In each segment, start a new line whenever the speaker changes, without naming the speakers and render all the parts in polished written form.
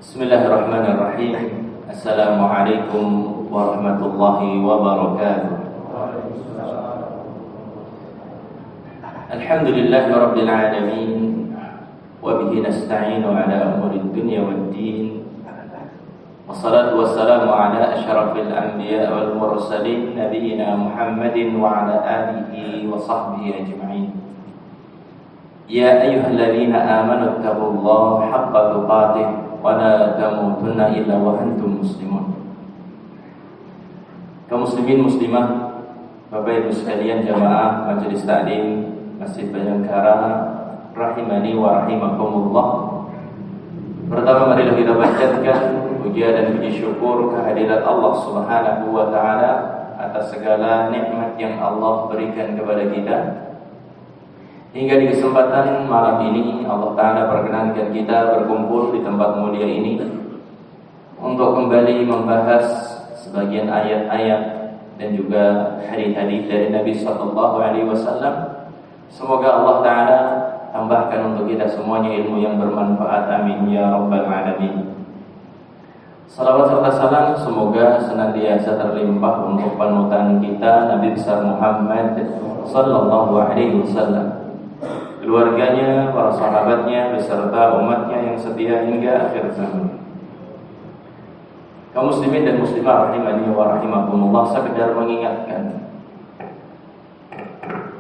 Bismillahirrahmanirrahim. Assalamualaikum warahmatullahi wabarakatuh. Alhamdulillahi rabbil alamin, wa bihi nasta'inu ala umuri dunya waddin. Wassalatu wassalamu ala asyrafil anbiya wal mursalin nabiyyina Muhammadin wa ala alihi wa sahbihi ajma'in. Ya ayyuhalladzina amanu taqullaha haqqa tuqatih wa la tamutunna illa wa antum muslimun. Kaum muslimin muslimah, Bapak Ibu sekalian jamaah Majelis Taklim Masjid Bayangkara rahimani wa rahimakumullah. Pertama marilah kita panjatkan puja dan puji syukur kehadirat Allah Subhanahu wa taala atas segala nikmat yang Allah berikan kepada kita. Hingga di kesempatan malam ini Allah Ta'ala perkenankan kita berkumpul di tempat mulia ini untuk kembali membahas sebagian ayat-ayat dan juga hadis-hadis dari Nabi SAW. Semoga Allah Ta'ala tambahkan untuk kita semuanya ilmu yang bermanfaat. Amin ya rabbal alamin. Salawat serta salam semoga senantiasa terlimpah untuk panutan kita Nabi besar Muhammad sallallahu alaihi wasallam, keluarganya, para sahabatnya, beserta umatnya yang setia hingga akhir zaman. Kaum muslimin dan muslimah rahimani wa rahimakumullah, sekedar mengingatkan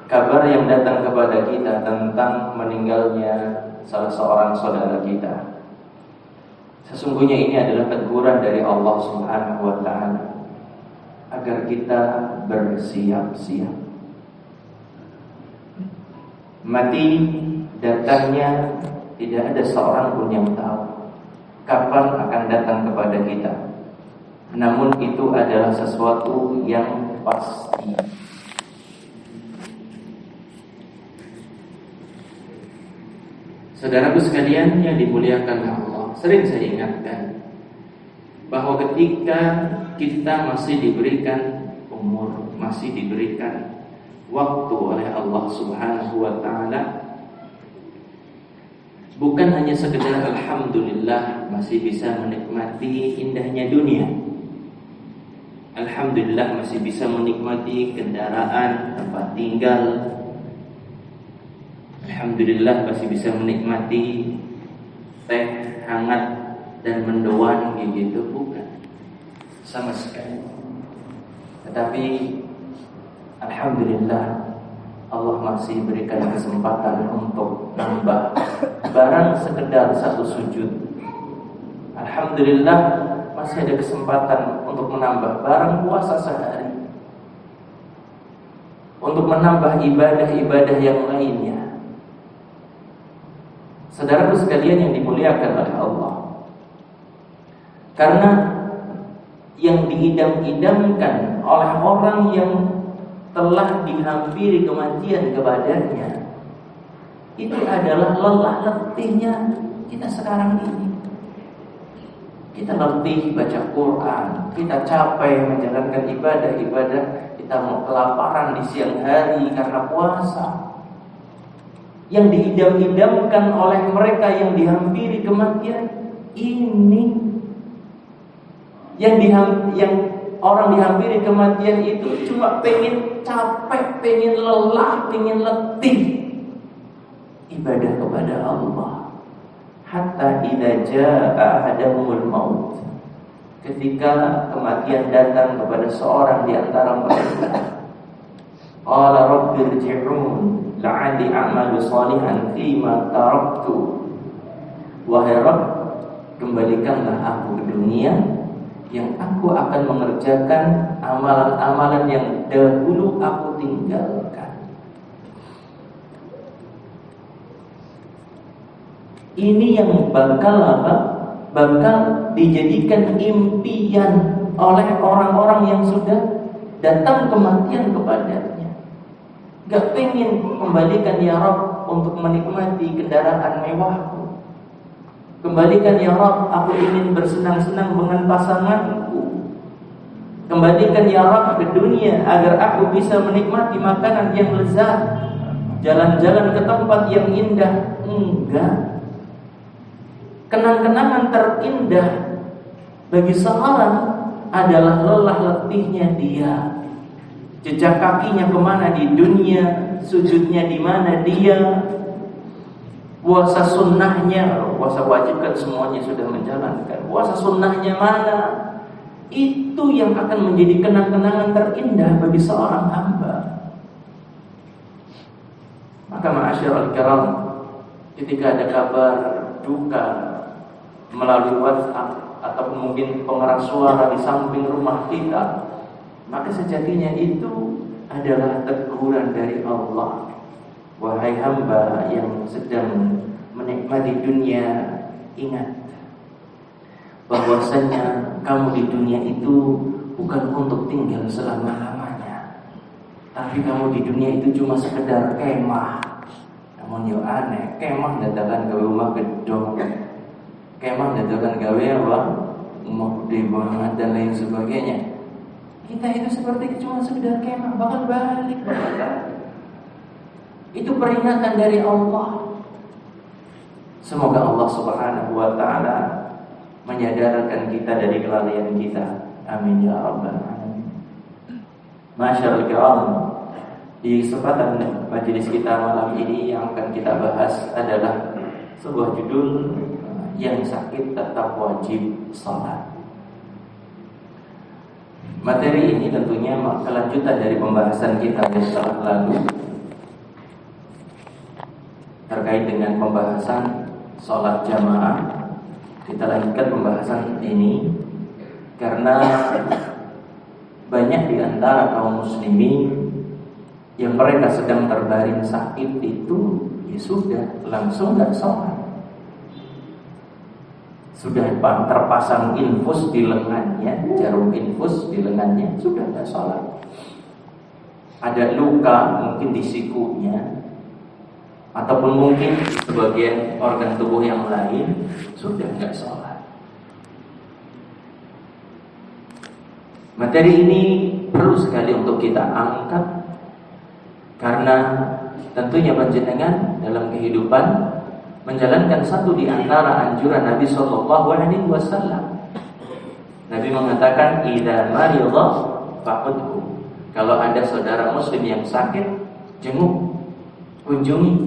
kabar yang datang kepada kita tentang meninggalnya salah seorang saudara kita. Sesungguhnya ini adalah teguran dari Allah Subhanahu wa taala agar kita bersiap-siap. Mati datangnya tidak ada seorang pun yang tahu kapan akan datang kepada kita. Namun itu adalah sesuatu yang pasti. Saudaraku sekalian yang dimuliakan Allah, sering saya ingatkan bahwa ketika kita masih diberikan umur, masih diberikan waktu oleh Allah Subhanahu wa taala, bukan hanya sekedar alhamdulillah masih bisa menikmati indahnya dunia, alhamdulillah masih bisa menikmati kendaraan, tempat tinggal, alhamdulillah masih bisa menikmati teh hangat dan mendoan gitu, bukan sama sekali. Tetapi alhamdulillah Allah masih berikan kesempatan untuk nambah barang sekedar satu sujud. Alhamdulillah masih ada kesempatan untuk menambah barang puasa sehari, untuk menambah ibadah-ibadah yang lainnya. Saudaraku sekalian yang dimuliakan oleh Allah, karena yang diidam-idamkan oleh orang yang telah dihampiri kematian kepadanya itu adalah lelah letihnya kita sekarang ini. Kita letih baca Quran, kita capek menjalankan ibadah-ibadah, kita mau kelaparan di siang hari karena puasa. Yang diidam-idamkan oleh mereka yang dihampiri kematian ini, yang orang dihampiri kematian itu cuma pengen capek, pengen lelah, pengen letih ibadah kepada Allah. Hatta idza jaa ahadahumul maut, ketika kematian datang kepada seorang di antara mereka, qala rabbi irji'un la'alli a'malu shalihan fima taraktu. Wahai Rabb, kembalikanlah aku ke dunia yang aku akan mengerjakan amalan-amalan yang dahulu aku tinggalkan. Ini yang bakal dijadikan impian oleh orang-orang yang sudah datang kematian kepadanya. Gak pengen kembalikan ya Rabb untuk menikmati kendaraan mewahku. Kembalikan ya Rabb, aku ingin bersenang-senang dengan pasanganku. Kembalikan ya Rabb ke dunia agar aku bisa menikmati makanan yang lezat, jalan-jalan ke tempat yang indah. Enggak. Kenang-kenangan terindah bagi seorang adalah lelah letihnya dia, jejak kakinya kemana di dunia, sujudnya di mana dia, puasa sunnahnya, puasa wajib kan semuanya sudah menjalankan, puasa sunnahnya mana, itu yang akan menjadi kenang-kenangan terindah bagi seorang hamba. Maka ma'asyiral kiram, ketika ada kabar duka melalui WhatsApp ataupun mungkin pengeras suara di samping rumah kita, maka sejatinya itu adalah teguran dari Allah. Wahai hamba yang sedang menikmati dunia, ingat bahwasanya kamu di dunia itu bukan untuk tinggal selama-lamanya, tapi kamu di dunia itu cuma sekedar kemah. Namun yo aneh, kemah dadakan gawe rumah gedong, kemah dadakan gawe apa? Rumah gede banget dan lain sebagainya. Kita itu seperti cuma sekedar kemah, bakal balik. Itu peringatan dari Allah. Semoga Allah Subhanahu wa taala menyadarkan kita dari kelalaian kita. Amin ya rabbal alamin. Masyaallah kiram, di kesempatan majelis kita malam ini yang akan kita bahas adalah sebuah judul, yang sakit tetap wajib sholat. Materi ini tentunya kelanjutan dari pembahasan kita yang telah lalu terkait dengan pembahasan sholat jamaah. Kita lanjutkan pembahasan ini karena banyak di antara kaum muslimin yang mereka sedang terbaring sakit itu ya sudah langsung gak sholat. Sudah terpasang infus di lengannya, jarum infus di lengannya, sudah gak sholat. Ada luka mungkin di sikunya, ataupun mungkin sebagian organ tubuh yang lain, sudah gak sholat. Materi ini perlu sekali untuk kita angkat, karena tentunya panjenengan dalam kehidupan menjalankan satu di antara anjuran Nabi Sallallahu Alaihi Wasallam. Nabi mengatakan, "Idza maridha faqudhu." Kalau ada saudara muslim yang sakit, jenguk, kunjungi.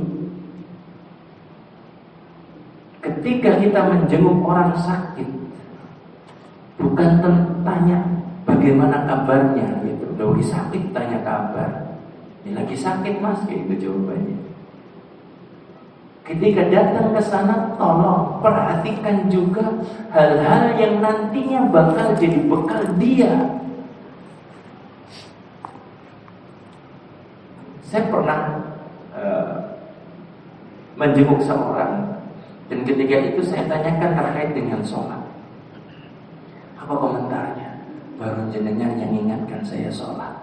Ketika kita menjenguk orang sakit, bukan tanya bagaimana kabarnya, gitu. Lagi sakit tanya kabar. Ini lagi sakit mas, gitu jawabannya. Ketika datang ke sana, tolong perhatikan juga hal-hal yang nantinya bakal jadi bekal dia. Saya pernah menjenguk seorang, dan ketika itu saya tanyakan terkait dengan sholat. Apa komentarnya? Baru jenengan yang ingatkan saya sholat.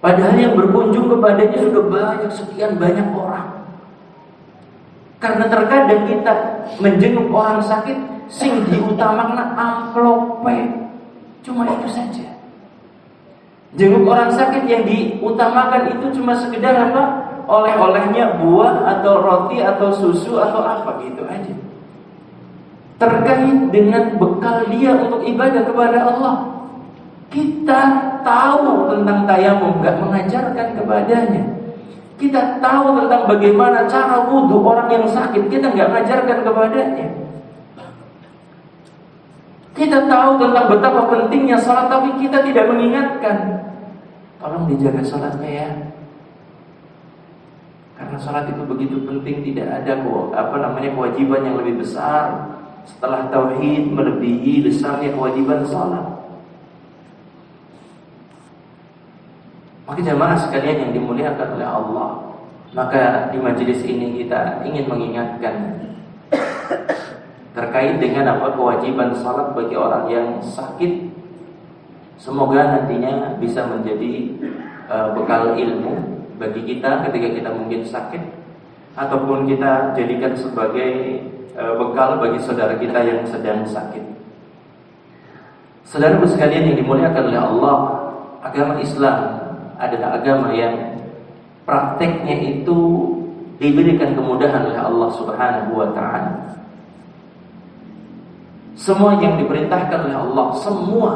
Padahal yang berkunjung kepadanya sudah banyak, sekian banyak orang. Karena terkadang kita menjenguk orang sakit, sing diutamakan amplope, cuma itu saja. Jenguk orang sakit yang diutamakan itu cuma sekedar apa? Oleh-olehnya buah atau roti atau susu atau apa gitu aja. Terkait dengan bekal dia untuk ibadah kepada Allah. Kita tahu tentang tayamum, gak mengajarkan kepadanya. Kita tahu tentang bagaimana cara wudhu orang yang sakit, kita nggak mengajarkan kepadanya. Kita tahu tentang betapa pentingnya salat, tapi kita tidak mengingatkan. Tolong dijaga salatnya ya, karena salat itu begitu penting. Tidak ada kewajiban yang lebih besar setelah tauhid, melebihi besarnya kewajiban salat. Maka jamaah sekalian yang dimuliakan oleh Allah, maka di majelis ini kita ingin mengingatkan terkait dengan apa kewajiban salat bagi orang yang sakit. Semoga nantinya bisa menjadi bekal ilmu bagi kita ketika kita mungkin sakit, ataupun kita jadikan sebagai bekal bagi saudara kita yang sedang sakit. Saudara sekalian yang dimuliakan oleh Allah, agama Islam adalah agama yang prakteknya itu diberikan kemudahan oleh Allah Subhanahu wa ta'ala. Semua yang diperintahkan oleh Allah, semua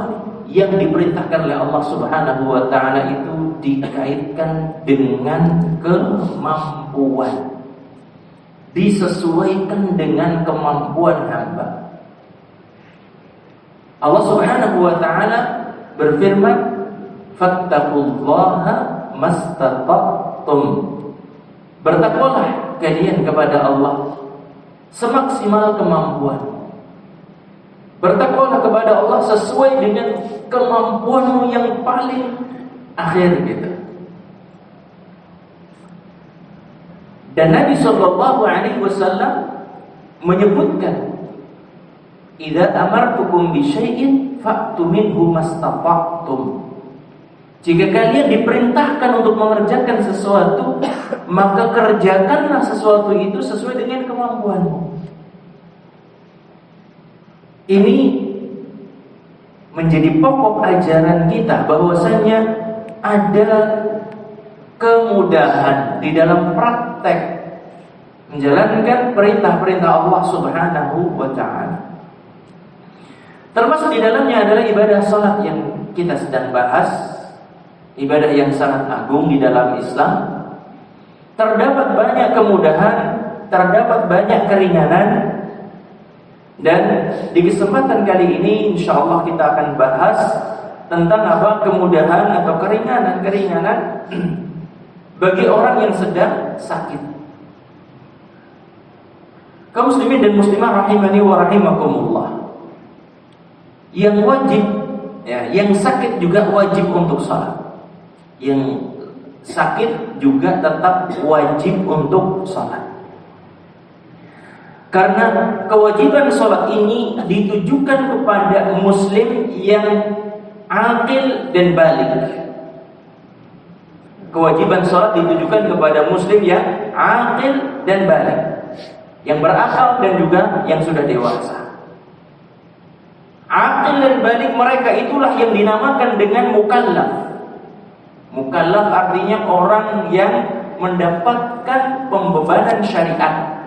yang diperintahkan oleh Allah Subhanahu wa ta'ala itu dikaitkan dengan kemampuan, disesuaikan dengan kemampuan hamba. Allah Subhanahu wa ta'ala berfirman, fattaqullaha mastata'tum. Bertakwalah kalian kepada Allah semaksimal kemampuan. Bertakwalah kepada Allah sesuai dengan kemampuanmu yang paling akhir gitu. Dan Nabi sallallahu alaihi wasallam menyebutkan, idza amartukum bi syai'in fa'tu minhu mastata'tum. Jika kalian diperintahkan untuk mengerjakan sesuatu, maka kerjakanlah sesuatu itu sesuai dengan kemampuanmu. Ini menjadi pokok ajaran kita bahwasanya ada kemudahan di dalam praktek menjalankan perintah-perintah Allah Subhanahu wa ta'ala. Termasuk di dalamnya adalah ibadah salat yang kita sedang bahas, ibadah yang sangat agung di dalam Islam. Terdapat banyak kemudahan, terdapat banyak keringanan. Dan di kesempatan kali ini insyaallah kita akan bahas tentang apa kemudahan atau keringanan-keringanan bagi orang yang sedang sakit. Kaum muslimin dan muslimah rahimani wa rahimakumullah. Yang wajib, yang sakit juga wajib untuk salat. Yang sakit juga tetap wajib untuk salat. Karena kewajiban sholat ini ditujukan kepada muslim yang aqil dan baligh. Kewajiban sholat ditujukan kepada muslim yang aqil dan baligh, yang berakal dan juga yang sudah dewasa. Aqil dan baligh mereka itulah yang dinamakan dengan mukallaf. Mukallaf artinya orang yang mendapatkan pembebanan syariat.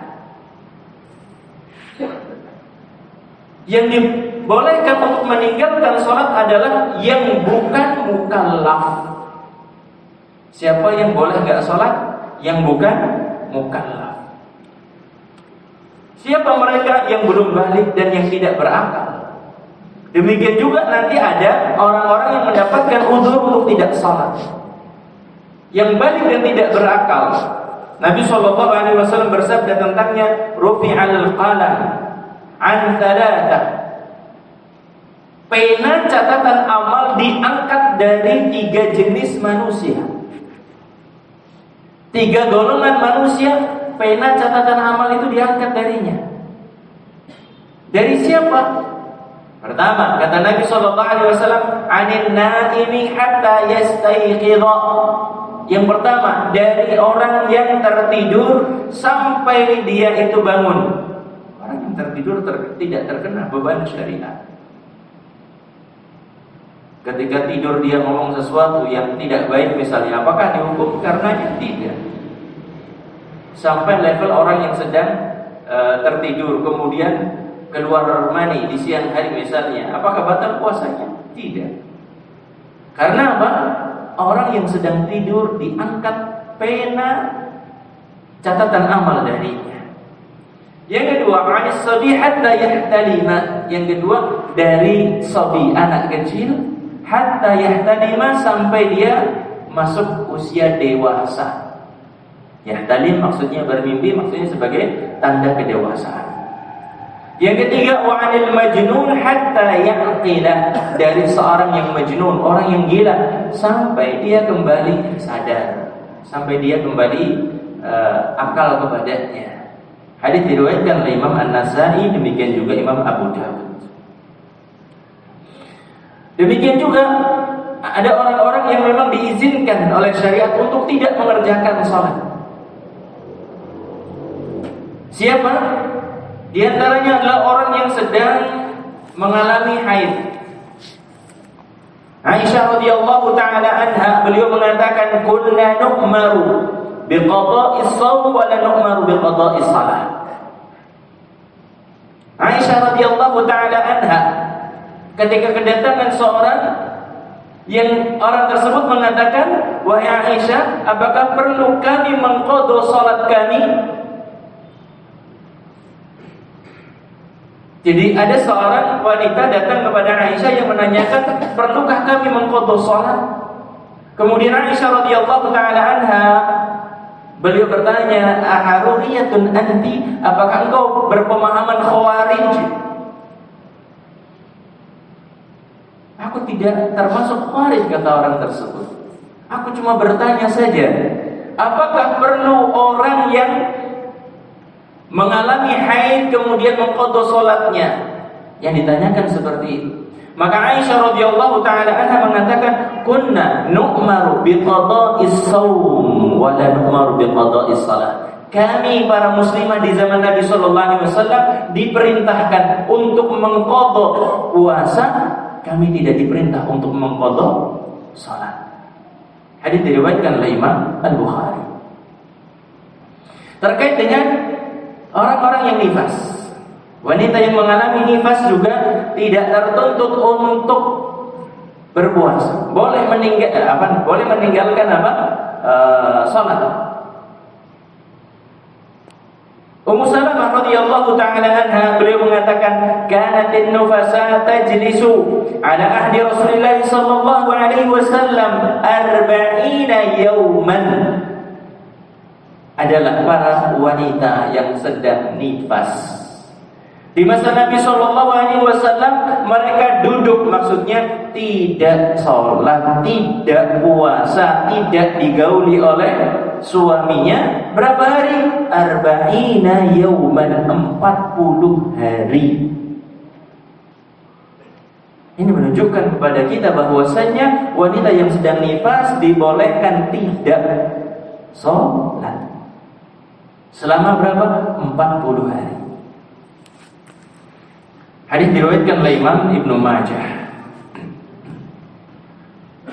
Yang dibolehkan untuk meninggalkan sholat adalah yang bukan mukallaf. Siapa yang boleh enggak sholat? Yang bukan mukallaf. Siapa mereka yang belum balik dan yang tidak berakal? Demikian juga nanti ada orang-orang yang mendapatkan uzur untuk tidak sholat, yang balik dan tidak berakal. Nabi SAW bersabda tentangnya, rufi'al qalam an thalatha. Pena catatan amal diangkat dari 3 jenis manusia. 3 golongan manusia, pena catatan amal itu diangkat darinya. Dari siapa? Pertama, kata Nabi SAW, anin naimi hatta yastayqidha. Yang pertama, dari orang yang tertidur sampai dia itu bangun. Tertidur tidak terkena beban syariat. Ketika tidur dia ngomong sesuatu yang tidak baik misalnya, apakah dihukum karenanya? Tidak. Sampai level orang yang sedang tertidur kemudian keluar mani di siang hari misalnya, apakah batal puasanya? Tidak. Karena apa? Orang yang sedang tidur diangkat pena catatan amal darinya. Yang kedua, anis sabi hatta yahtalima. Yang kedua, dari sabi anak kecil hatta yahtalima sampai dia masuk usia dewasa. Yahtalim maksudnya bermimpi, maksudnya sebagai tanda kedewasaan. Yang ketiga, wa anil majnun hatta yaqila. Dari seorang yang majnun, orang yang gila, sampai dia kembali sadar, sampai dia kembali akal kepadanya. Hadis diriwayatkan oleh Imam An-Nasa'i, demikian juga Imam Abu Dawud. Demikian juga ada orang-orang yang memang diizinkan oleh syariat untuk tidak mengerjakan sholat. Siapa? Di antaranya adalah orang yang sedang mengalami haid. Aisyah radhiyallahu taala anha, beliau mengatakan, "Kunna nu'maru biqada'is shaum wa la nu'maru biqada'is shalah." Aisyah radhiyallahu taala anha, ketika kedatangan seorang yang orang tersebut mengatakan, "Wahai Aisyah, apakah perlu kami mengqadha salat kami?" Jadi ada seorang wanita datang kepada Aisyah yang menanyakan, perlukah kami mengqadha salat? Kemudian Aisyah radhiyallahu taala anha, beliau bertanya, "Aharuriyatun anti? Apakah engkau berpemahaman khawarij?" "Aku tidak termasuk khawarij," kata orang tersebut. "Aku cuma bertanya saja, apakah perlu orang yang mengalami haid kemudian mengqadha salatnya?" Yang ditanyakan seperti itu. Maka Aisyah radhiyallahu taala anha mengatakan, "Kunna nu'maru biqada'is shaum wa la nu'maru biqada'is shalah." Kami para muslimah di zaman Nabi sallallahu alaihi wasallam diperintahkan untuk mengqadha puasa, kami tidak diperintah untuk mengqadha salat. Hadis diriwayatkan oleh Imam Al-Bukhari. Terkait dengan orang-orang yang nifas, wanita yang mengalami nifas juga tidak tertuntut untuk berpuasa. Boleh meninggalkan salat. Ummu Salamah radhiyallahu taala anha, beliau mengatakan, "Kanatin nufasa tajlisu ala ahdi Rasulillah sallallahu alaihi wasallam 40 yawman." Adalah para wanita yang sedang nifas. Di masa Nabi sallallahu alaihi wasallam mereka duduk, maksudnya tidak sholat, tidak puasa, tidak digauli oleh suaminya. Berapa hari? 40 yauman, 40 hari. Ini menunjukkan kepada kita bahwasanya wanita yang sedang nifas dibolehkan tidak sholat selama berapa? 40 hari. Hadis diriwayatkan oleh Imam Ibnu Majah.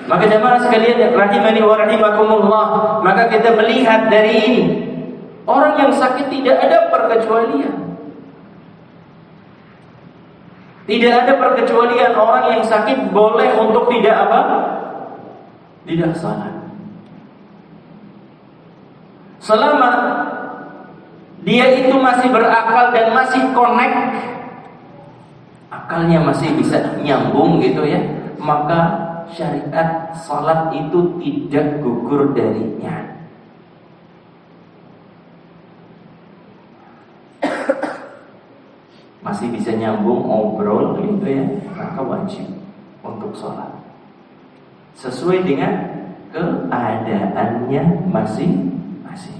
Maka jemaah sekalian rahimani wa rahimakumullah, maka kita melihat dari ini, orang yang sakit tidak ada perkecualian. Tidak ada perkecualian, orang yang sakit boleh untuk tidak apa? Tidak salat. Selama dia itu masih berakal dan masih connect, akalnya masih bisa nyambung gitu ya, maka syariat salat itu tidak gugur darinya. Masih bisa nyambung ngobrol gitu ya, maka wajib untuk salat sesuai dengan keadaannya masing-masing.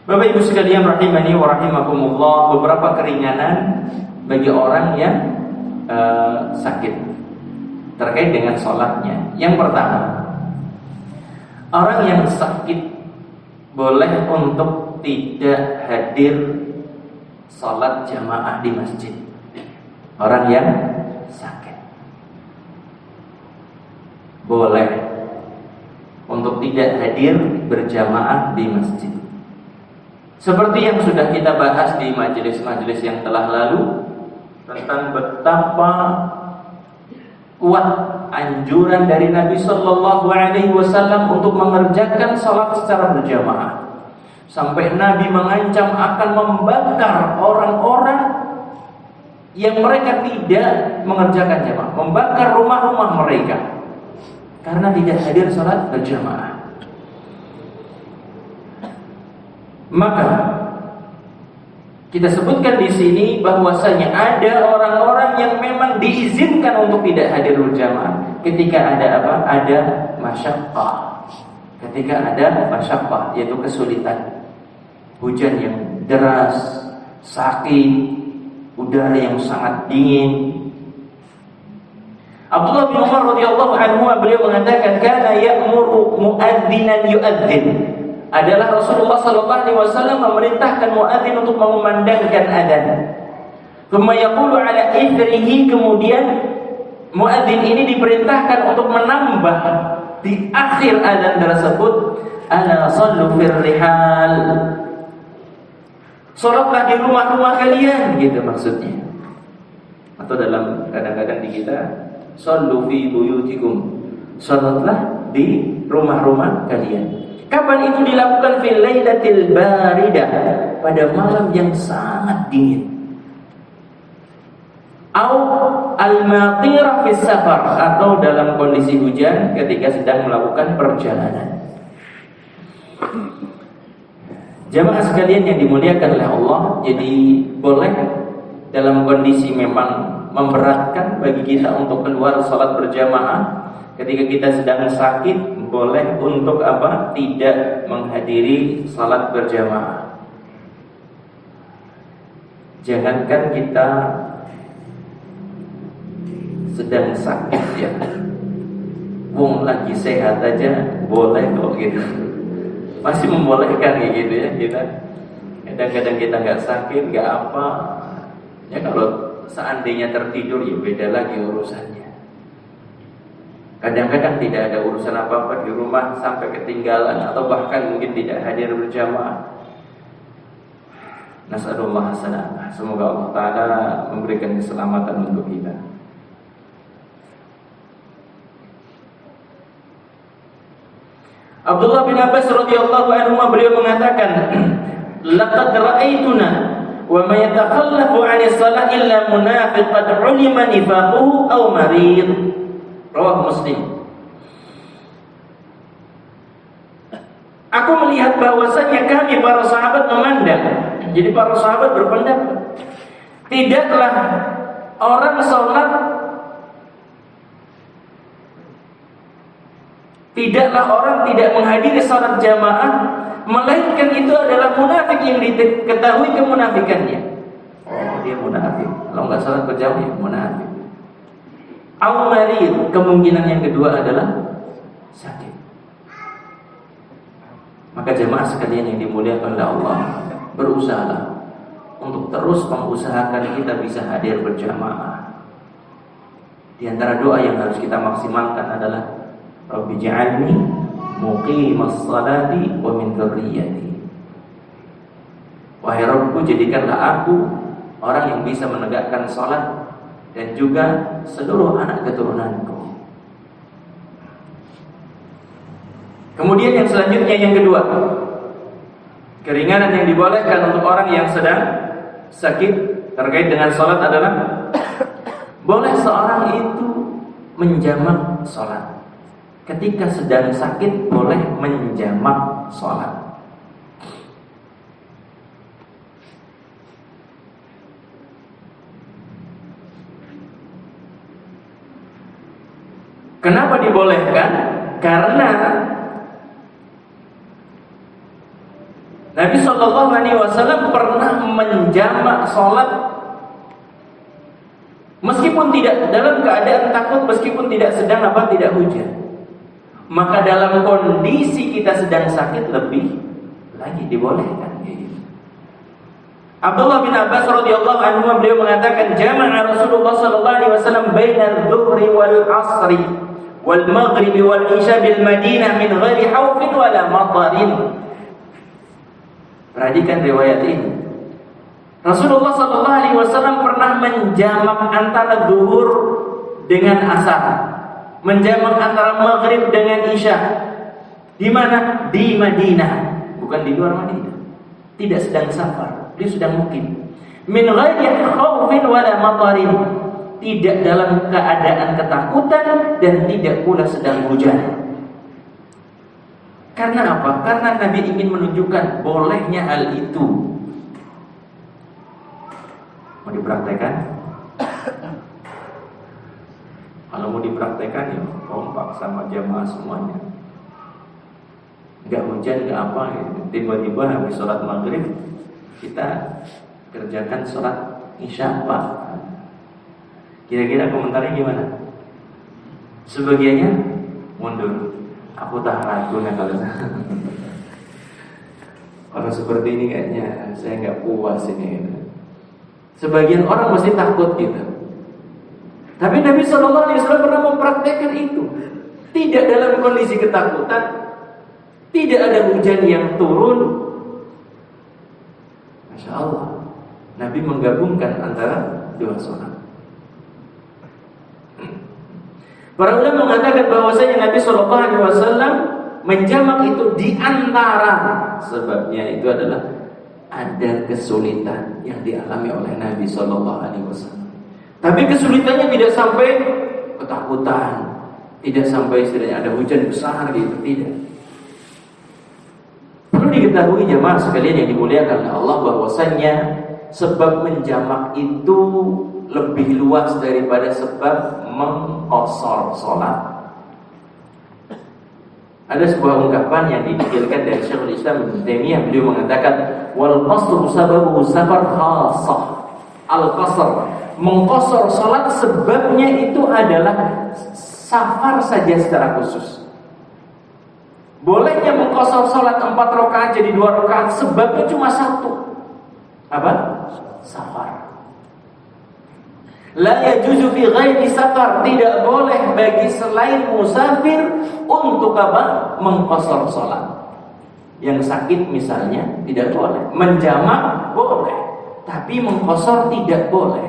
Bapak Ibu sekalian rahimani wa rahimakumullah, beberapa keringanan bagi orang yang sakit terkait dengan sholatnya. Yang pertama, orang yang sakit boleh untuk tidak hadir sholat jamaah di masjid. Orang yang sakit boleh untuk tidak hadir berjamaah di masjid. Seperti yang sudah kita bahas di majelis-majelis yang telah lalu tentang betapa kuat anjuran dari Nabi Sallallahu Alaihi Wasallam untuk mengerjakan salat secara berjamaah, sampai Nabi mengancam akan membakar orang-orang yang mereka tidak mengerjakan jamaah, membakar rumah-rumah mereka karena tidak hadir salat berjamaah. Maka kita sebutkan di sini bahwasanya ada orang-orang yang memang diizinkan untuk tidak hadir berjamaah ketika ada apa? Ada masyaqqah. Ketika ada masyaqqah, yaitu kesulitan, hujan yang deras, sakit, udara yang sangat dingin, Abdullah bin Umar radhiyallahu anhu beliau mengatakan kana ya'muru muadzinan yu'adzin. Adalah Rasulullah sallallahu alaihi wasallam memerintahkan muadzin untuk mengumandangkan adzan. Thumma yaqulu ala ithrihi, kemudian muadzin ini diperintahkan untuk menambah di akhir adzan tersebut, ala sallu fir rihal. Salatlah di rumah-rumah kalian, gitu maksudnya. Atau dalam kadang-kadang di kita, sallu fi buyutikum. Salatlah di rumah-rumah kalian. Kapan itu dilakukan? Fil lailatil baridah, pada malam yang sangat dingin. Au al-maqira fis safar, atau dalam kondisi hujan ketika sedang melakukan perjalanan. Jamaah sekalian yang dimuliakan oleh Allah, jadi boleh dalam kondisi memang memberatkan bagi kita untuk keluar salat berjamaah. Ketika kita sedang sakit, boleh untuk apa? Tidak menghadiri salat berjamaah. Jangankan kita sedang sakit ya, wong lagi sehat aja boleh kok gitu. Masih membolehkan kayak gitu ya kita. Kadang-kadang kita nggak sakit, nggak apa. Ya kalau seandainya tertidur ya beda lagi urusannya. Kadang-kadang tidak ada urusan apa-apa di rumah sampai ketinggalan atau bahkan mungkin tidak hadir berjamaah. Nasallallahu salamah. Semoga Allah Ta'ala memberikan keselamatan untuk kita. Abdullah bin Abbas radhiyallahu anhu beliau mengatakan, laqad ra'aituna wa ma yatakhallafu 'ani shalah illa munafiq qad 'ulima nifaquhu aw marid. Rawah Muslim. Aku melihat bahwasanya kami para sahabat memandang. Jadi para sahabat berpendapat, tidaklah orang salat, tidaklah orang tidak menghadiri salat jamaah melainkan itu adalah munafik yang diketahui kemunafikannya. Oh, dia munafik. Kalau enggak salat berjamaah ya munafik. Al-marid, kemungkinan yang kedua adalah sakit. Maka jemaah sekalian yang dimuliakan oleh Allah, berusahalah untuk terus mengusahakan kita bisa hadir berjamaah. Di antara doa yang harus kita maksimalkan adalah Rabbi ja'alni muqimas salati wa min dzurriyyati. Wahai Rabbku, jadikanlah aku orang yang bisa menegakkan salat dan juga seluruh anak keturunanku. Kemudian yang selanjutnya, yang kedua, keringanan yang dibolehkan untuk orang yang sedang sakit terkait dengan salat adalah boleh seorang itu menjamak salat. Ketika sedang sakit boleh menjamak salat. Kenapa dibolehkan? Karena Nabi SAW pernah menjamak sholat meskipun tidak dalam keadaan takut, meskipun tidak sedang tidak hujan. Maka dalam kondisi kita sedang sakit lebih lagi dibolehkan. Abdullah bin Abbas radhiyallahu anhu beliau mengatakan, jama'a Rasulullah sallallahu alaihi wasallam baina adh-dhuhri wal 'ashri wal maghribi wal isya bil Madinah min ghairi haufin wala matarin. Perhatikan riwayat ini. Rasulullah sallallahu alaihi wasallam pernah menjamak antara zuhur dengan asar, menjamak antara maghrib dengan isya. Di mana? Di Madinah, bukan di luar Madinah. Tidak sedang safar, dia sedang mukim. Min ghairi khaufin wala matarin. Tidak dalam keadaan ketakutan dan tidak pula sedang hujan. Karena apa? Karena Nabi ingin menunjukkan bolehnya hal itu. Mau dipraktekkan? Kalau mau dipraktekkan ya kompak sama jamaah semuanya. Enggak hujan, enggak apa gitu. Tiba-tiba habis sholat maghrib kita kerjakan sholat isya Pak. Kira-kira komentarnya gimana? Sebagiannya mundur. Aku tak ragu kalau orang seperti ini kayaknya saya nggak puas ini. Sebagian orang mesti takut gitu. Tapi Nabi SAW pernah mempraktekkan itu. Tidak dalam kondisi ketakutan, tidak ada hujan yang turun. Masya Allah, Nabi menggabungkan antara dua sholat. Para ulama mengatakan bahwasanya Nabi SAW menjamak itu di antara sebabnya itu adalah ada kesulitan yang dialami oleh Nabi SAW. Tapi kesulitannya tidak sampai ketakutan, tidak sampai istilahnya ada hujan besar gitu, tidak. Perlu diketahui jemaah sekalian yang dimuliakan oleh Allah bahwasanya sebab menjamak itu lebih luas daripada sebab mengqashar salat. Ada sebuah ungkapan yang dinukilkan dari Syekhul Islam Ibnu Taimiyah, beliau mengatakan wal qasru sababu safar khassah. Al-qasr, mengqashar salat sebabnya itu adalah safar saja secara khusus. Bolehnya mengqashar salat 4 rakaat jadi 2 rakaat sebabnya cuma satu. Apa? Safar. La yajuzu fi ghairi safar, tidak boleh bagi selain musafir untuk apa? Mengqashar salat. Yang sakit misalnya tidak boleh, menjamak boleh, tapi mengqashar tidak boleh.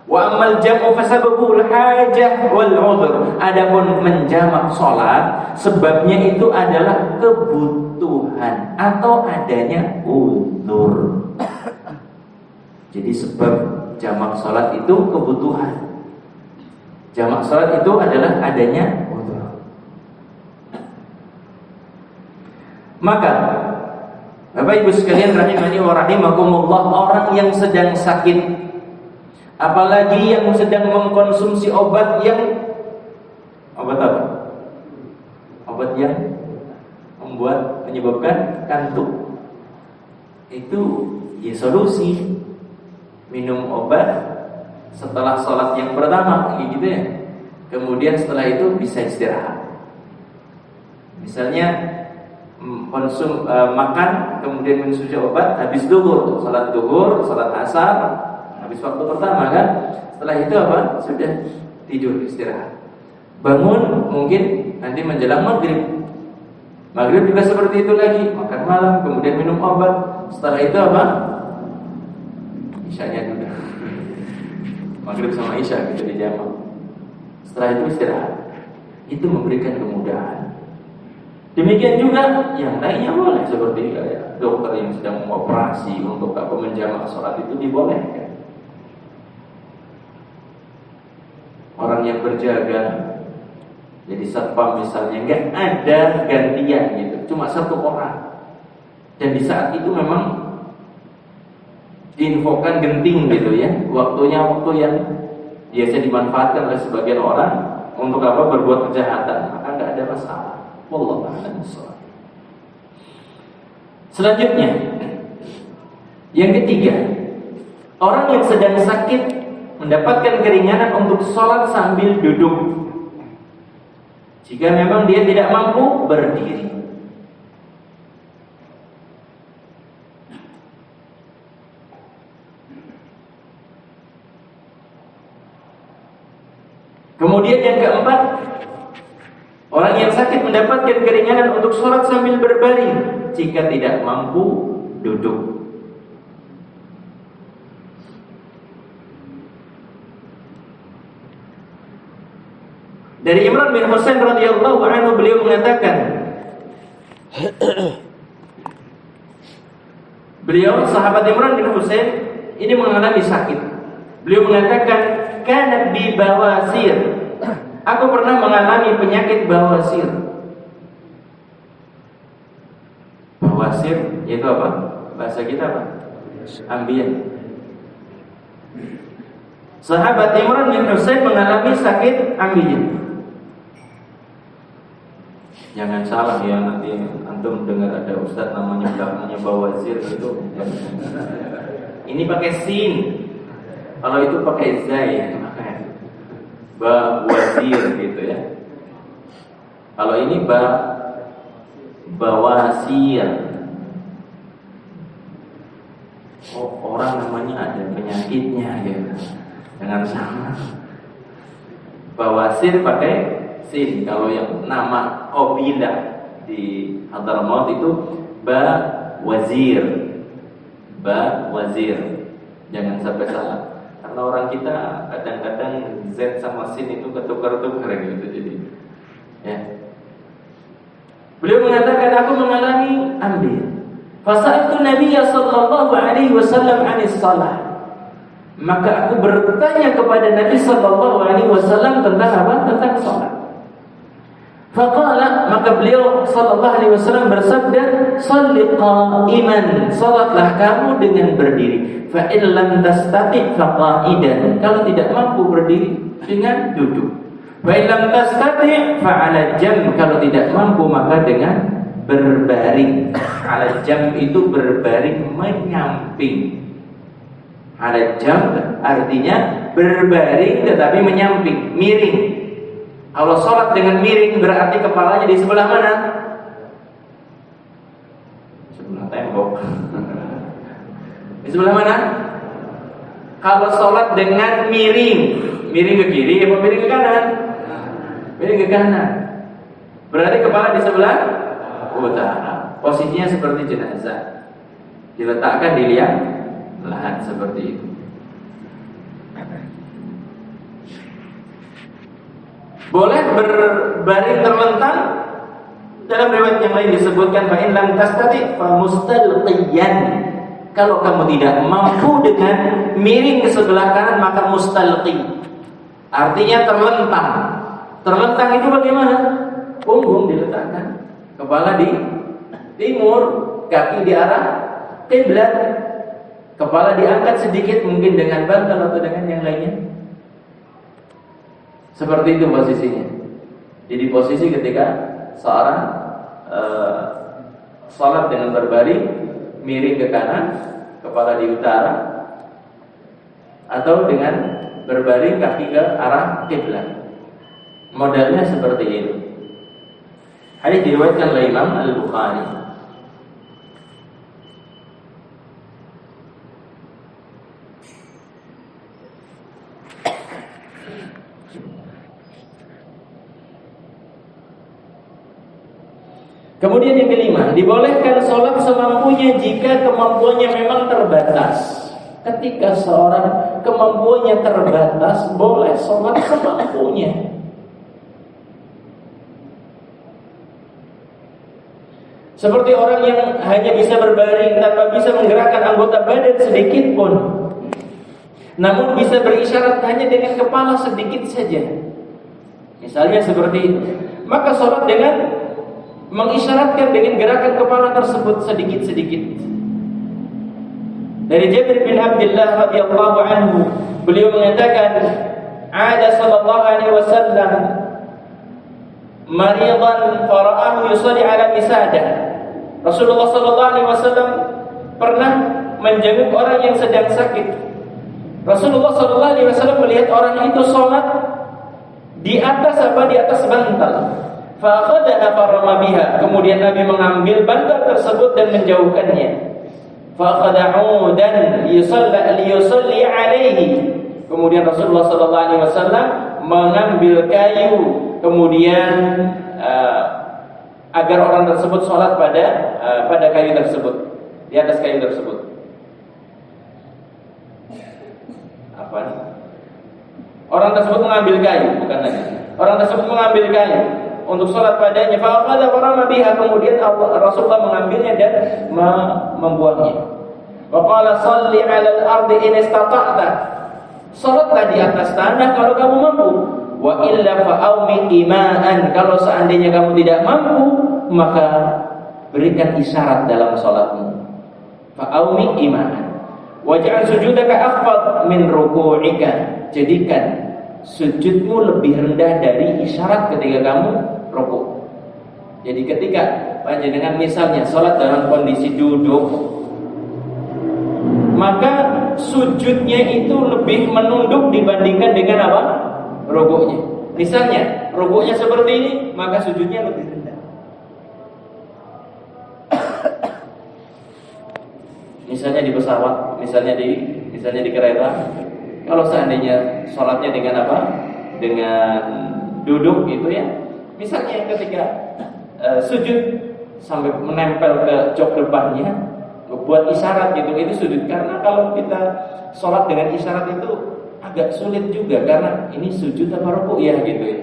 Wa amal jam'u fasabahu al-hajah wal 'udhr. Adapun menjamak salat sebabnya itu adalah kebutuhan atau adanya uzur. Jadi sebab jamak salat itu kebutuhan. Jamak salat itu adalah adanya uzur. Maka Bapak Ibu sekalian rahimani wa rahimakumullah, orang yang sedang sakit, apalagi yang sedang mengkonsumsi obat yang obat apa? Obat yang menyebabkan kantuk. Itu ya solusi. Minum obat setelah sholat yang pertama gitu ya. Kemudian setelah itu bisa istirahat. Misalnya makan kemudian mengonsumsi obat habis duhur, sholat duhur, sholat asar, habis waktu pertama kan. Setelah itu apa? Sudah tidur istirahat. Bangun mungkin nanti menjelang maghrib. Maghrib juga seperti itu lagi, makan malam kemudian minum obat. Setelah itu apa? Isyanya juga. Maghrib sama isya gitu dijamak. Setelah itu istirahat. Itu memberikan kemudahan. Demikian juga yang lainnya boleh, seperti dokter yang sedang mengoperasi untuk menjamak sholat itu dibolehkan. Orang yang berjaga jadi satpam misalnya, nggak ada gantian gitu, cuma satu orang. Dan di saat itu memang diinfokan genting gitu ya, waktunya waktu yang biasa dimanfaatkan oleh sebagian orang untuk apa? Berbuat kejahatan, maka nggak ada masalah. Wallahu a'lam bishawab. Selanjutnya, yang ketiga, orang yang sedang sakit mendapatkan keringanan untuk sholat sambil duduk. Jika memang dia tidak mampu berdiri. Kemudian yang keempat, orang yang sakit mendapatkan keringanan untuk sholat sambil berbaring jika tidak mampu duduk. Dari Imran bin Husain radhiyallahu anhu, beliau mengatakan, beliau sahabat Imran bin Husain ini mengalami sakit. Beliau mengatakan, kanat bi bawasir. Aku pernah mengalami penyakit bawasir. Bawasir yaitu apa? Bahasa kita apa? Ambiyan. Sahabat Imran bin Husain mengalami sakit ambiyan. Jangan salah ya, nanti antum dengar ada ustaz namanya bawasir itu. Ini pakai sin. Kalau itu pakai zai. ba wazir gitu ya. Kalau ini bawasir. Oh, orang namanya ada penyakitnya gitu. Jangan sama. Bawasir pakai sin. Kalau yang nama Qabilah di Hadramaut itu bawazir. Bawazir. Jangan sampai salah. Karena orang kita kadang-kadang Z sama sin itu ketukar-tukar gitu jadi. Ya. Beliau mengatakan aku mengalami ambil. Fasa'altu Nabiyya sallallahu alaihi wasallam 'anis shalah. Maka aku bertanya kepada Nabi sallallahu alaihi wasallam tentang apa? Tentang salat. Faqala, maka beliau sallallahu alaihi wasallam bersabda, "Shalli qa'iman." Salatlah kamu dengan berdiri. Fa in lam tastati' fa qa'idan. Kalau tidak mampu berdiri, dengan duduk. Fa in lam tastati' fa 'ala jamb. Kalau tidak mampu maka dengan berbaring. Ala jam itu berbaring menyamping. Ala jam artinya berbaring tetapi menyamping, miring. Kalau sholat dengan miring berarti kepalanya di sebelah mana? Sebelah tembok. Di sebelah mana? Kalau sholat dengan miring, miring ke kiri atau miring ke kanan? Miring ke kanan. Berarti kepala di sebelah utara. Posisinya seperti jenazah, diletakkan di liang lahat seperti itu. Boleh berbaring terlentang. Dalam riwayat yang lain disebutkan fa in lam tastati fa mustalqiyan. Kalau kamu tidak mampu dengan miring ke sebelah kanan maka mustalqi. Artinya terlentang. Terlentang itu bagaimana? Punggung diletakkan, kepala di timur, kaki di arah kiblat, kepala diangkat sedikit mungkin dengan bantal atau dengan yang lainnya. Seperti itu posisinya. Jadi posisi ketika seorang salat dengan berbaring, miring ke kanan, kepala di utara, atau dengan berbaring kaki ke arah kiblat. Modelnya seperti itu. Hadis diriwayatkan oleh Imam Al-Bukhari. Kemudian yang kelima, dibolehkan sholat semampunya jika kemampuannya memang terbatas. Ketika seorang kemampuannya terbatas, boleh sholat semampunya. Seperti orang yang hanya bisa berbaring tanpa bisa menggerakkan anggota badan sedikit pun, namun bisa berisyarat hanya dengan kepala sedikit saja. Misalnya seperti itu. Maka sholat dengan mengisyaratkan dengan gerakan kepala tersebut sedikit-sedikit. Dari Jabir bin Abdullah radhiyallahu anhu, beliau mengatakan, "Ada sallallahu alaihi wasallam maridan fara'ahu yusalli ala misadah." Rasulullah sallallahu alaihi wasallam pernah menjenguk orang yang sedang sakit. Rasulullah sallallahu alaihi wasallam melihat orang itu salat di atas bantal. Fa akhadha farama biha. Kemudian Nabi mengambil bantal tersebut dan menjauhkannya. Fa akhadha 'udan liyusalli alaihi. Kemudian Rasulullah sallallahu alaihi wasallam mengambil kayu kemudian agar orang tersebut sholat pada kayu tersebut, di atas kayu tersebut. Apa nih? Orang tersebut mengambil kayu, bukan lagi. Orang tersebut mengambil kayu untuk sholat padanya. Faqala warama biha, kemudian Rasulullah mengambilnya dan membuatnya. Waqala shalli 'alal ardi in istata'ta. Sholatlah di atas tanah kalau kamu mampu. Wa illa fa'aumi ima'an. Kalau seandainya kamu tidak mampu, maka berikan isyarat dalam salatmu. Fa'aumi ima'an. Waj'al sujudaka akhfad min ruku'ika. Jadikan sujudmu lebih rendah dari isyarat ketika kamu rukuk. Jadi ketika panjenengan misalnya salat dalam kondisi duduk, maka sujudnya itu lebih menunduk dibandingkan dengan apa? rukuknya. Misalnya rukuknya seperti ini, maka sujudnya lebih rendah. Misalnya di pesawat, misalnya di kereta, kalau seandainya sholatnya dengan apa? Dengan duduk gitu ya. Misalnya ketika sujud sampai menempel ke jok depannya, buat isyarat gitu, itu sujud. Karena kalau kita sholat dengan isyarat itu agak sulit juga, karena ini sujud apa rukuk ya gitu ya.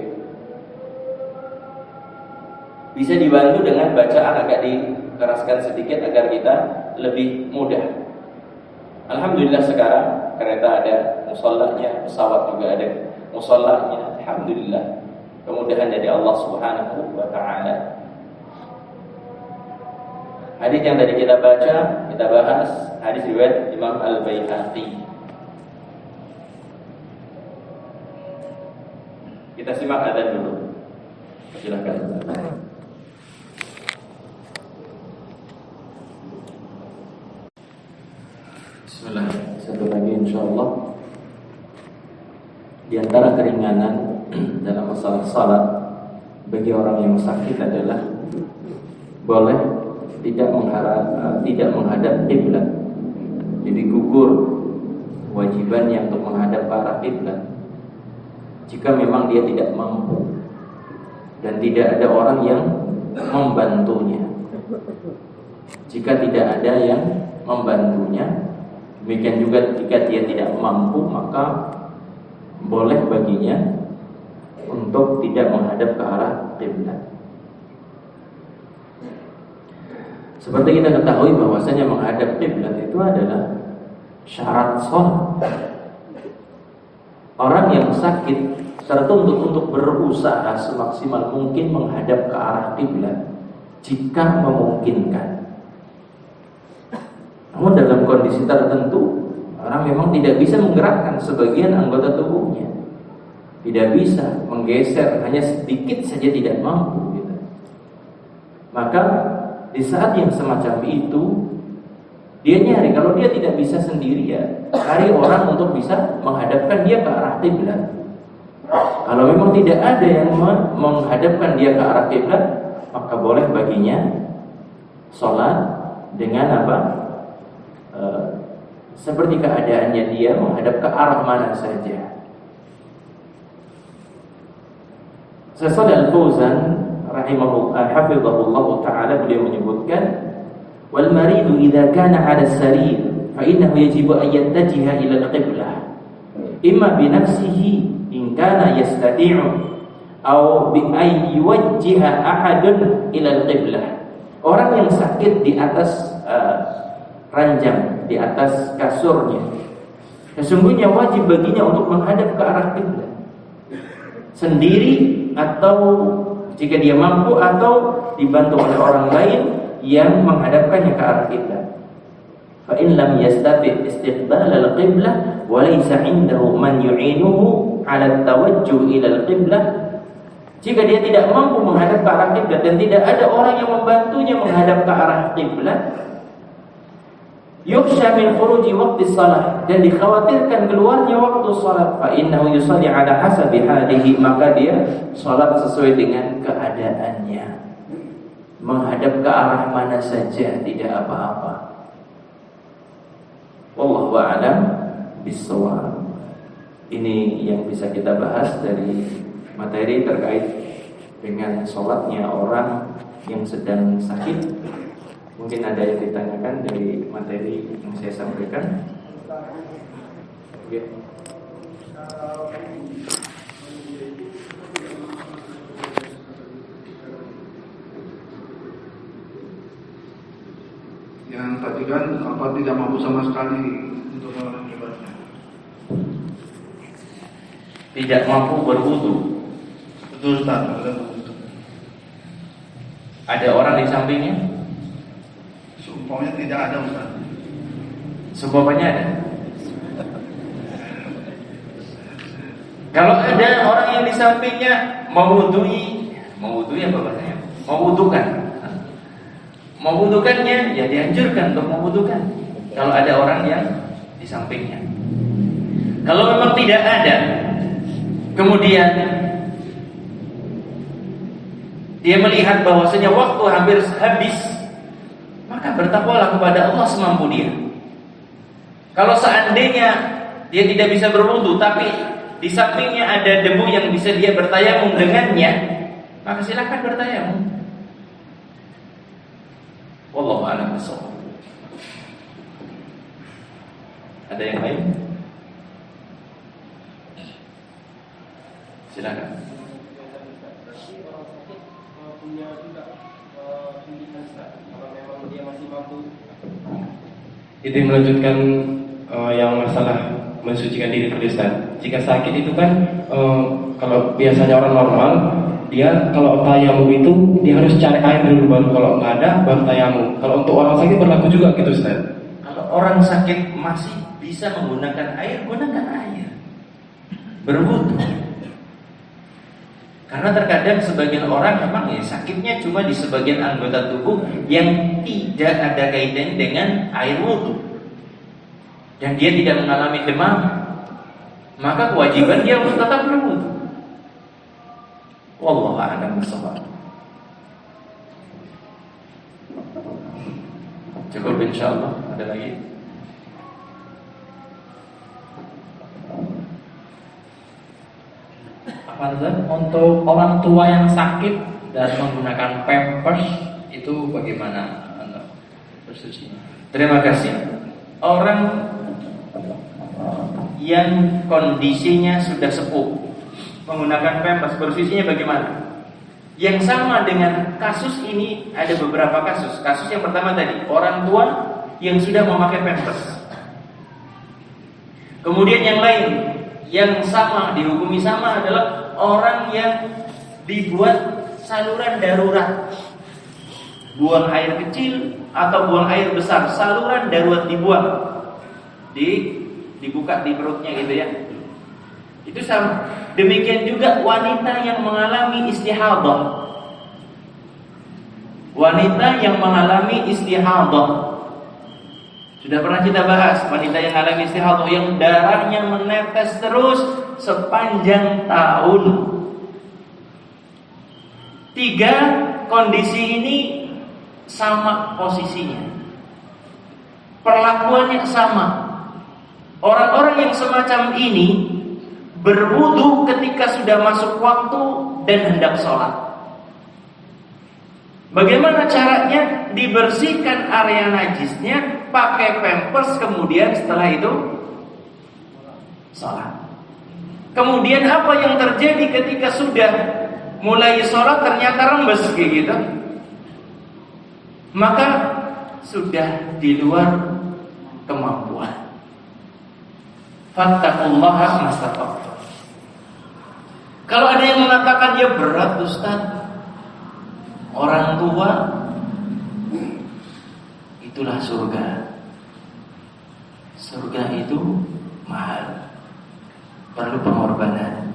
Bisa dibantu dengan bacaan agak dikeraskan sedikit agar kita lebih mudah. Alhamdulillah sekarang kereta ada mushollanya, pesawat juga ada mushollanya. Alhamdulillah, kemudahan dari Allah Subhanahu wa ta'ala. Hadis yang tadi kita baca, kita bahas hadis riwayat Imam Al-Baihaqi. Kita simak adzan dulu. Silakan. Bismillah. Satu lagi insyaallah. Di antara keringanan dalam masalah salat bagi orang yang sakit adalah boleh tidak menghadap kiblat. Jadi gugur kewajibannya untuk menghadap ke arah kiblat jika memang dia tidak mampu dan tidak ada orang yang membantunya. Jika tidak ada yang membantunya, demikian juga jika dia tidak mampu, maka boleh baginya untuk tidak menghadap ke arah kiblat. Seperti kita ketahui bahwasanya menghadap kiblat itu adalah syarat sholat. Orang yang sakit tertuntut untuk berusaha semaksimal mungkin menghadap ke arah kiblat jika memungkinkan. Namun dalam kondisi tertentu, orang memang tidak bisa menggerakkan sebagian anggota tubuhnya, tidak bisa menggeser, hanya sedikit saja tidak mampu gitu. Maka di saat yang semacam itu, dia nyari, kalau dia tidak bisa sendiri ya cari orang untuk bisa menghadapkan dia ke arah kiblat. Kalau memang tidak ada yang menghadapkan dia ke arah kiblat, maka boleh baginya sholat dengan apa? Seperti keadaannya dia menghadap ke arah mana saja. Syekh Al-Fauzan hafizahullah ta'ala beliau menyebutkan, wal maridu idza kana 'ala as-sarir fa innahu yajibu an yattajiha ila al-qiblah imma bi nafsihi in kana yastati'u aw bi ay yuwajjiha ahadun ila al-qiblah. Orang yang sakit di atas ranjang, di atas kasurnya, sesungguhnya wajib baginya untuk menghadap ke arah kiblat sendiri, atau jika dia mampu atau dibantu oleh orang lain yang menghadapkannya ke arah kiblat. Fa in lam yastati' istiqbal al-qiblah wa laysa 'indahu man yu'inuhu 'ala at-tawajjuh ila al-qiblah. Jika dia tidak mampu menghadap ke arah kiblat dan tidak ada orang yang membantunya menghadap ke arah kiblat, yukhsha min khuruji waqti shalah, dan dikhawatirkan keluarnya waktu salat, fa innahu yusalli ala hasabi halihi, maka dia salat sesuai dengan keadaannya, menghadap ke arah mana saja tidak apa-apa. Wallahu a'lam bishawab. Ini yang bisa kita bahas dari materi terkait dengan salatnya orang yang sedang sakit. Mungkin ada yang ditanyakan dari materi yang saya sampaikan. Ya.
Yang tadi kan apa tidak mampu sama sekali untuk melakukan ibadahnya.
Tidak mampu berwudu.
Betul Ustaz.
Ada orang di sampingnya?
Seumpamanya tidak ada Ustaz.
Seumpamanya ada. Kalau ada orang yang di sampingnya mewudui apa bahasanya? Mewudukannya, ya dianjurkan untuk mewudukan. Kalau ada orang yang di sampingnya. Kalau memang tidak ada, kemudian dia melihat bahwasanya waktu hampir habis, maka bertakwalah kepada Allah semampu dia. Kalau seandainya dia tidak bisa berwudu, tapi di sampingnya ada debu yang bisa dia bertayamum dengannya, maka silakan bertayamum. Wallahu a'lam bishawab. Ada yang lain? Silakan.
Itu melanjutkan yang masalah mensucikan diri dulu, Ustaz. Jika sakit itu kan kalau biasanya orang normal, dia kalau tayamum itu dia harus cari air dulu, baru kalau nggak ada baru tayamum. Kalau untuk orang sakit berlaku juga gitu, Ustaz.
Kalau orang sakit masih bisa menggunakan air, gunakan air. Berwudu. Karena terkadang sebagian orang memang ya sakitnya cuma di sebagian anggota tubuh yang tidak ada kaitannya dengan air wudu, dan dia tidak mengalami demam, maka kewajiban dia untuk tetap berwudu. Wallahu a'lam bishawab. Cukup insyaallah. Ada lagi?
Untuk orang tua yang sakit dan menggunakan pampers itu bagaimana bersucinya?
Terima kasih. Orang yang kondisinya sudah sepuh menggunakan pampers, bersucinya bagaimana? Yang sama dengan kasus ini ada beberapa kasus. Kasus yang pertama tadi, orang tua yang sudah memakai pampers. Kemudian yang lain yang sama, dihukumi sama adalah orang yang dibuat saluran darurat, buang air kecil atau buang air besar, saluran darurat dibuang, dibuka di perutnya gitu ya. Itu sama. Demikian juga wanita yang mengalami istihadah. Wanita yang mengalami istihadah. Sudah pernah kita bahas wanita yang mengalami istihadah yang darahnya menetes terus sepanjang tahun. 3 kondisi ini sama posisinya, perlakuannya sama. Orang-orang yang semacam ini berwudu ketika sudah masuk waktu dan hendak sholat. Bagaimana caranya? Dibersihkan area najisnya pakai pampers, kemudian setelah itu sholat. Kemudian apa yang terjadi ketika sudah mulai sholat ternyata rembes kayak gitu, maka sudah di luar kemampuan. Fattaqullaha mastata'tum. Kalau ada yang mengatakan ya berat Ustaz, orang tua itulah surga. Surga itu mahal, perlu pengorbanan.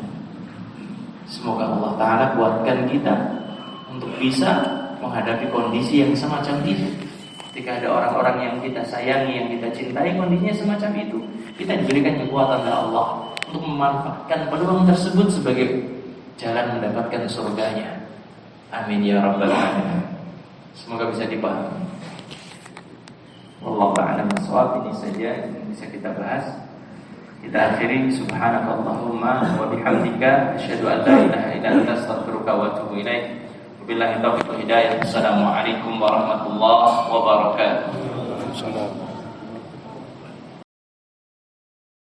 Semoga Allah Ta'ala buatkan kita untuk bisa menghadapi kondisi yang semacam itu. Ketika ada orang-orang yang kita sayangi, yang kita cintai, kondisinya semacam itu, kita diberikan kekuatan oleh Allah untuk memanfaatkan peluang tersebut sebagai jalan mendapatkan surganya. Amin ya rabbal alamin. Semoga bisa dipahami. Wallahu a'lam bishawab. Ini saja yang bisa kita bahas. Kita akhiri. Subhanakallahumma wa bihamdika asyhadu an la ilaha illa anta astaghfiruka wa atubu ilaik. Wabillahi taufiq wal hidayah. Assalamualaikum warahmatullahi wabarakatuh.